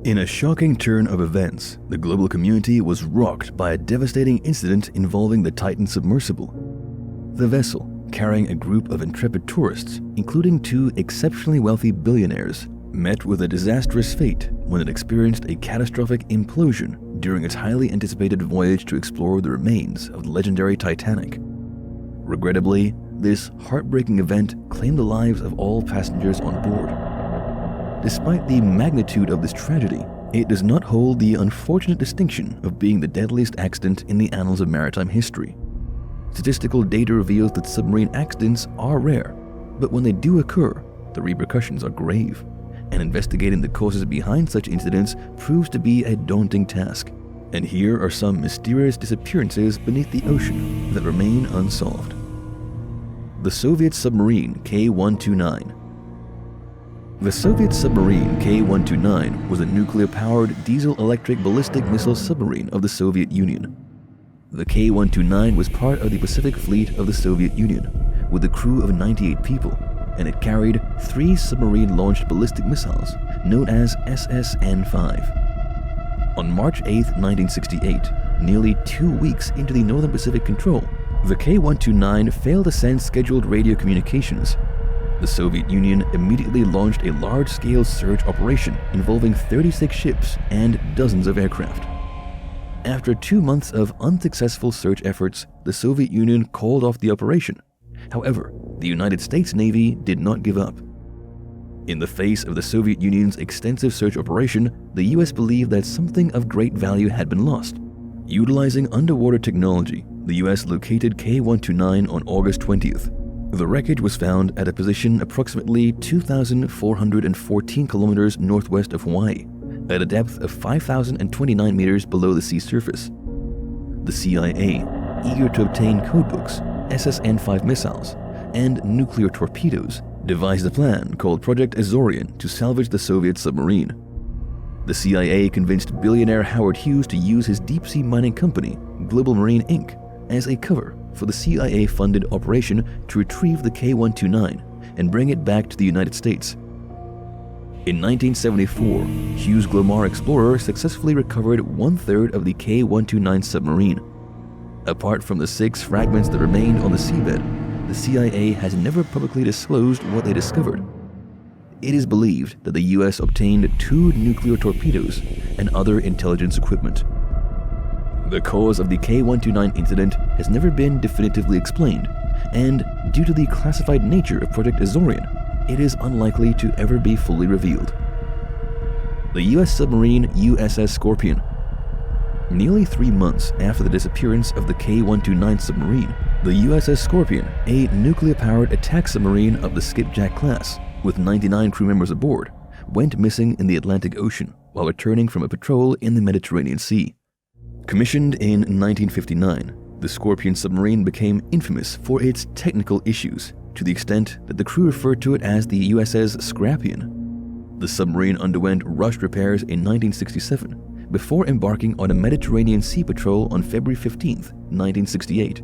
In a shocking turn of events, the global community was rocked by a devastating incident involving the Titan Submersible. The vessel, carrying a group of intrepid tourists, including two exceptionally wealthy billionaires, met with a disastrous fate when it experienced a catastrophic implosion during its highly anticipated voyage to explore the remains of the legendary Titanic. Regrettably, this heartbreaking event claimed the lives of all passengers on board. Despite the magnitude of this tragedy, it does not hold the unfortunate distinction of being the deadliest accident in the annals of maritime history. Statistical data reveals that submarine accidents are rare, but when they do occur, the repercussions are grave, and investigating the causes behind such incidents proves to be a daunting task. And here are some mysterious disappearances beneath the ocean that remain unsolved. The Soviet submarine K-129. The Soviet submarine K-129 was a nuclear-powered diesel-electric ballistic missile submarine of the Soviet Union. The K-129 was part of the Pacific Fleet of the Soviet Union, with a crew of 98 people, and it carried 3 submarine-launched ballistic missiles known as SSN-5. On March 8, 1968, nearly 2 weeks into the Northern Pacific control, the K-129 failed to send scheduled radio communications. The Soviet Union immediately launched a large-scale search operation involving 36 ships and dozens of aircraft. After 2 months of unsuccessful search efforts, the Soviet Union called off the operation. However, the United States Navy did not give up. In the face of the Soviet Union's extensive search operation, the US believed that something of great value had been lost. Utilizing underwater technology, the US located K-129 on August 20th. The wreckage was found at a position approximately 2,414 kilometers northwest of Hawaii, at a depth of 5,029 meters below the sea surface. The CIA, eager to obtain codebooks, SSN-5 missiles, and nuclear torpedoes, devised a plan called Project Azorian to salvage the Soviet submarine. The CIA convinced billionaire Howard Hughes to use his deep-sea mining company, Global Marine Inc., as a cover for the CIA-funded operation to retrieve the K-129 and bring it back to the United States. In 1974, Hughes' Glomar Explorer successfully recovered 1/3 of the K-129 submarine. Apart from the 6 fragments that remained on the seabed, the CIA has never publicly disclosed what they discovered. It is believed that the US obtained 2 nuclear torpedoes and other intelligence equipment. The cause of the K-129 incident has never been definitively explained, and due to the classified nature of Project Azorian, it is unlikely to ever be fully revealed. The US submarine USS Scorpion. Nearly 3 months after the disappearance of the K-129 submarine, the USS Scorpion, a nuclear-powered attack submarine of the Skipjack class, with 99 crew members aboard, went missing in the Atlantic Ocean while returning from a patrol in the Mediterranean Sea. Commissioned in 1959, the Scorpion submarine became infamous for its technical issues, to the extent that the crew referred to it as the USS Scrapion. The submarine underwent rushed repairs in 1967, before embarking on a Mediterranean Sea patrol on February 15, 1968.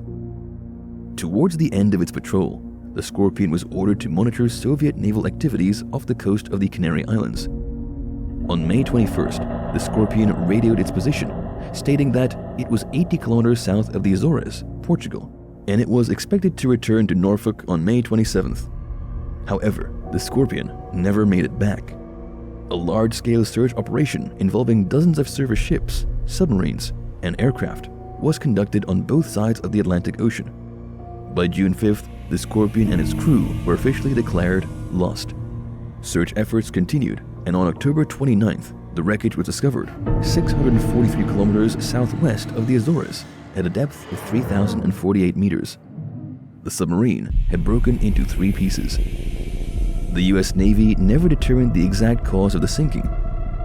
Towards the end of its patrol, the Scorpion was ordered to monitor Soviet naval activities off the coast of the Canary Islands. On May 21st, the Scorpion radioed its position, stating that it was 80 kilometers south of the Azores, Portugal, and it was expected to return to Norfolk on May 27th. However, the Scorpion never made it back. A large-scale search operation involving dozens of service ships, submarines, and aircraft was conducted on both sides of the Atlantic Ocean. By June 5th, the Scorpion and its crew were officially declared lost. Search efforts continued, and on October 29th, the wreckage was discovered 643 kilometers southwest of the Azores at a depth of 3,048 meters. The submarine had broken into 3 pieces. The US Navy never determined the exact cause of the sinking.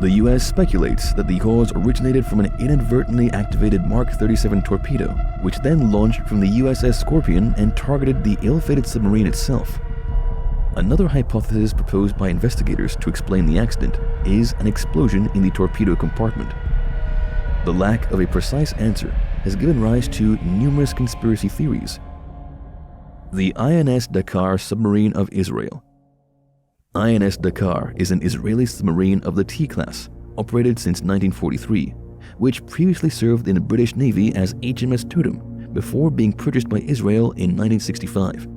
The US speculates that the cause originated from an inadvertently activated Mark 37 torpedo, which then launched from the USS Scorpion and targeted the ill-fated submarine itself. Another hypothesis proposed by investigators to explain the accident is an explosion in the torpedo compartment. The lack of a precise answer has given rise to numerous conspiracy theories. The INS Dakar submarine of Israel. INS Dakar is an Israeli submarine of the T-class, operated since 1943, which previously served in the British Navy as HMS Totem before being purchased by Israel in 1965.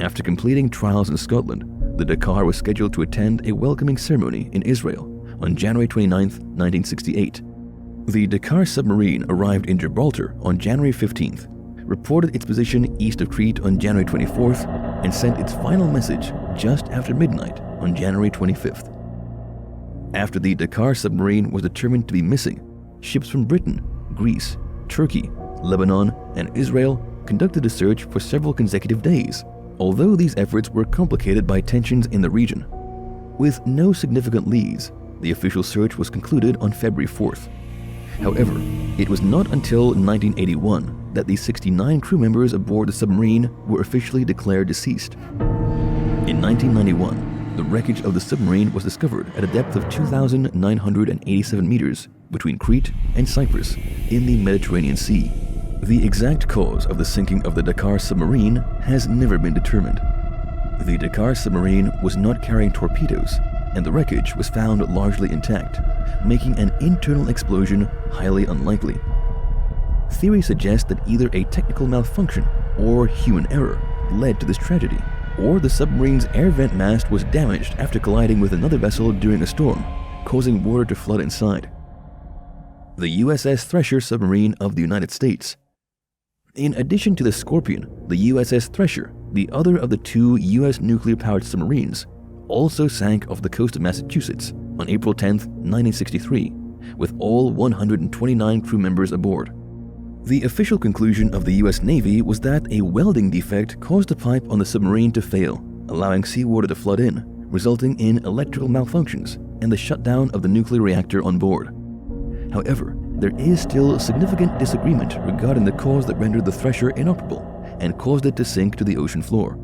After completing trials in Scotland, the Dakar was scheduled to attend a welcoming ceremony in Israel on January 29, 1968. The Dakar submarine arrived in Gibraltar on January 15th, reported its position east of Crete on January 24th, and sent its final message just after midnight on January 25th. After the Dakar submarine was determined to be missing, ships from Britain, Greece, Turkey, Lebanon, and Israel conducted a search for several consecutive days, although these efforts were complicated by tensions in the region. With no significant leads, the official search was concluded on February 4th. However, it was not until 1981 that the 69 crew members aboard the submarine were officially declared deceased. In 1991, the wreckage of the submarine was discovered at a depth of 2,987 meters between Crete and Cyprus in the Mediterranean Sea. The exact cause of the sinking of the Dakar submarine has never been determined. The Dakar submarine was not carrying torpedoes, and the wreckage was found largely intact, making an internal explosion highly unlikely. Theories suggest that either a technical malfunction or human error led to this tragedy, or the submarine's air vent mast was damaged after colliding with another vessel during a storm, causing water to flood inside. The USS Thresher submarine of the United States. In addition to the Scorpion, the USS Thresher, the other of the two U.S. nuclear-powered submarines, also sank off the coast of Massachusetts on April 10, 1963, with all 129 crew members aboard. The official conclusion of the U.S. Navy was that a welding defect caused a pipe on the submarine to fail, allowing seawater to flood in, resulting in electrical malfunctions and the shutdown of the nuclear reactor on board. However, there is still significant disagreement regarding the cause that rendered the Thresher inoperable and caused it to sink to the ocean floor.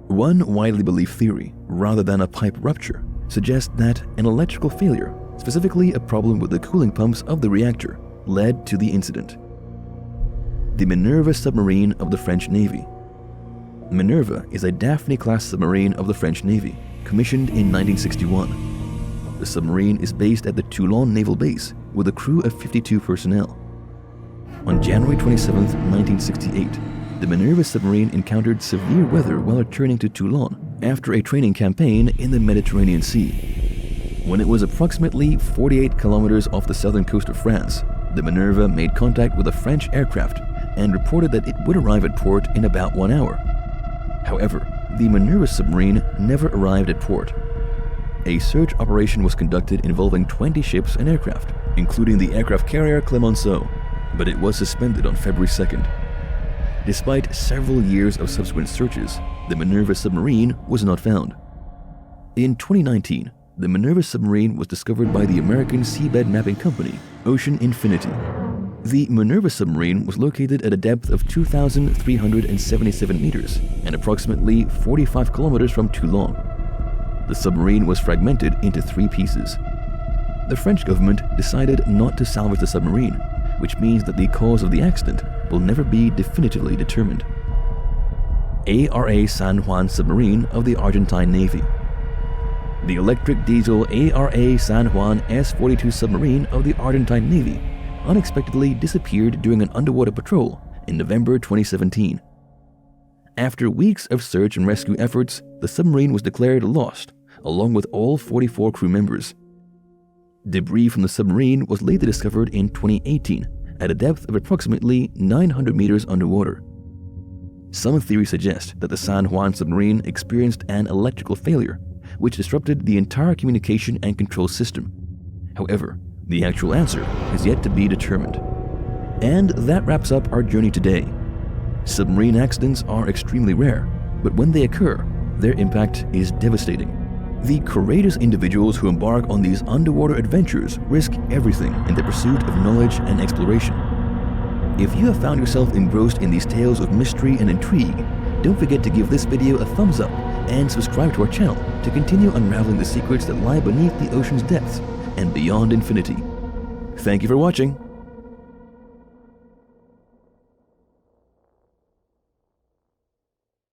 One widely believed theory, rather than a pipe rupture, suggests that an electrical failure, specifically a problem with the cooling pumps of the reactor, led to the incident. The Minerve submarine of the French Navy. Minerve is a Daphne-class submarine of the French Navy, commissioned in 1961. The submarine is based at the Toulon Naval Base with a crew of 52 personnel. On January 27, 1968, the Minerve submarine encountered severe weather while returning to Toulon after a training campaign in the Mediterranean Sea. When it was approximately 48 kilometers off the southern coast of France, the Minerve made contact with a French aircraft and reported that it would arrive at port in about 1 hour. However, the Minerve submarine never arrived at port. A search operation was conducted involving 20 ships and aircraft, including the aircraft carrier Clemenceau, but it was suspended on February 2nd. Despite several years of subsequent searches, the Minerve submarine was not found. In 2019, the Minerve submarine was discovered by the American seabed mapping company, Ocean Infinity. The Minerve submarine was located at a depth of 2,377 meters and approximately 45 kilometers from Toulon. The submarine was fragmented into 3 pieces. The French government decided not to salvage the submarine, which means that the cause of the accident will never be definitively determined. ARA San Juan submarine of the Argentine Navy. The electric diesel ARA San Juan S-42 submarine of the Argentine Navy unexpectedly disappeared during an underwater patrol in November 2017. After weeks of search and rescue efforts, the submarine was declared lost, along with all 44 crew members. Debris from the submarine was later discovered in 2018 at a depth of approximately 900 meters underwater. Some theories suggest that the San Juan submarine experienced an electrical failure, which disrupted the entire communication and control system. However, the actual answer is yet to be determined. And that wraps up our journey today. Submarine accidents are extremely rare, but when they occur, their impact is devastating. The courageous individuals who embark on these underwater adventures risk everything in the pursuit of knowledge and exploration. If you have found yourself engrossed in these tales of mystery and intrigue, don't forget to give this video a thumbs up and subscribe to our channel to continue unraveling the secrets that lie beneath the ocean's depths and beyond infinity. Thank you for watching.